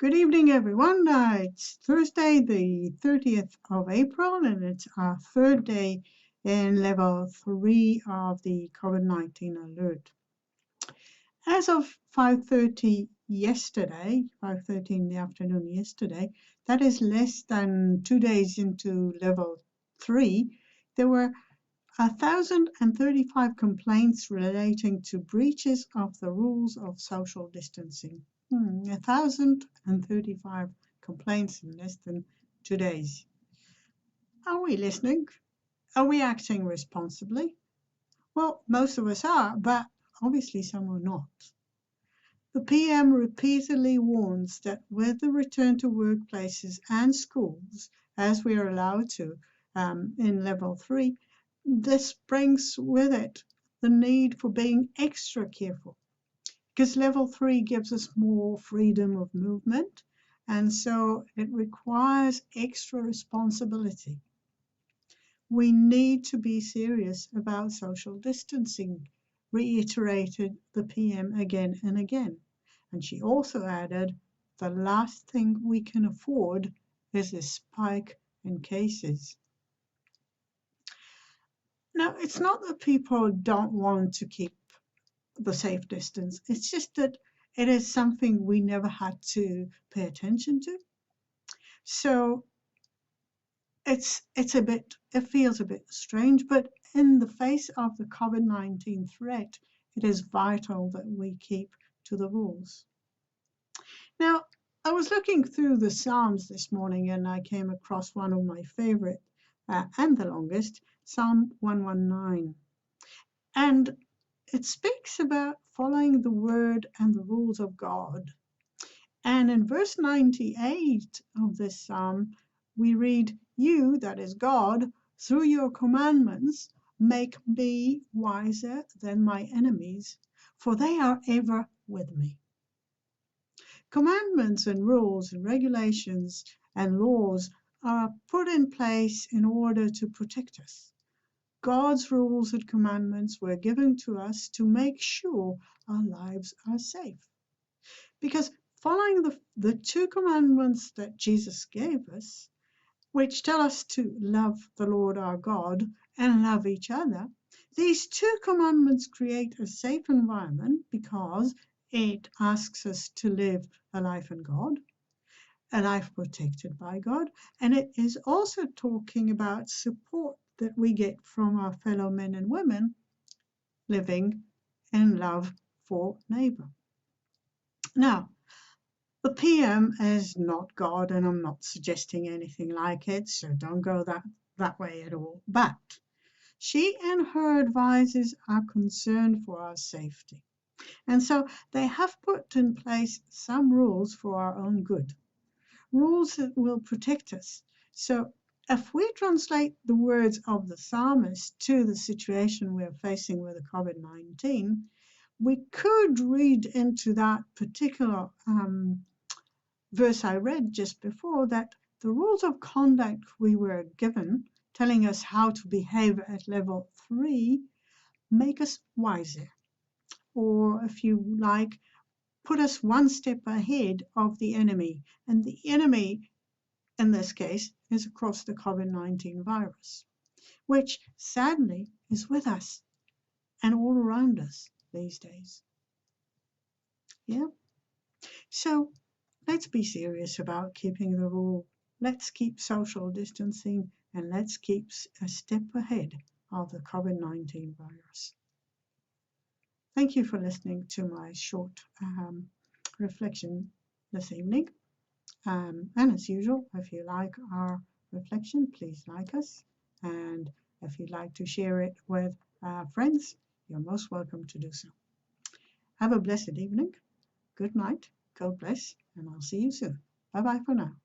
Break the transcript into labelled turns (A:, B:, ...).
A: Good evening, everyone. It's Thursday, the 30th of April, and it's our third day in level 3 of the COVID-19 alert. As of 5:30 yesterday, 5:30 in the afternoon yesterday, that is less than 2 days into level 3, there were 1,035 complaints relating to breaches of the rules of social distancing. 1,035 complaints in less than 2 days. Are we listening? Are we acting responsibly? Well, most of us are, but obviously some are not. The PM repeatedly warns that with the return to workplaces and schools, as we are allowed to in level 3, this brings with it the need for being extra careful, because level 3 gives us more freedom of movement, and so it requires extra responsibility. We need to be serious about social distancing, reiterated the PM again and again. And she also added, the last thing we can afford is a spike in cases. Now, it's not that people don't want to keep the safe distance. It's just that it is something we never had to pay attention to. So it feels a bit strange, but in the face of the COVID-19 threat, it is vital that we keep to the rules. Now, I was looking through the Psalms this morning and I came across one of my favorite and the longest, Psalm 119. And it speaks about following the word and the rules of God. And in verse 98 of this psalm, we read, "You, that is God, through your commandments, make me wiser than my enemies, for they are ever with me." Commandments and rules and regulations and laws are put in place in order to protect us. God's rules and commandments were given to us to make sure our lives are safe. Because following the two commandments that Jesus gave us, which tell us to love the Lord our God and love each other, these two commandments create a safe environment because it asks us to live a life in God, a life protected by God, and it is also talking about support that we get from our fellow men and women living in love for neighbor. Now, the PM is not God, and I'm not suggesting anything like it, so don't go that way at all. But she and her advisors are concerned for our safety. And so they have put in place some rules for our own good, rules that will protect us. So if we translate the words of the psalmist to the situation we're facing with the COVID-19, we could read into that particular verse I read just before that the rules of conduct we were given, telling us how to behave at level 3, make us wiser. Or if you like, put us one step ahead of the enemy. And the enemy, in this case, is of course the COVID-19 virus, which sadly is with us and all around us these days. Yeah. So let's be serious about keeping the rule. Let's keep social distancing and let's keep a step ahead of the COVID-19 virus. Thank you for listening to my short reflection this evening. And as usual, if you like our reflection, please like us. And if you'd like to share it with friends, you're most welcome to do so. Have a blessed evening. Good night. God bless. And I'll see you soon. Bye-bye for now.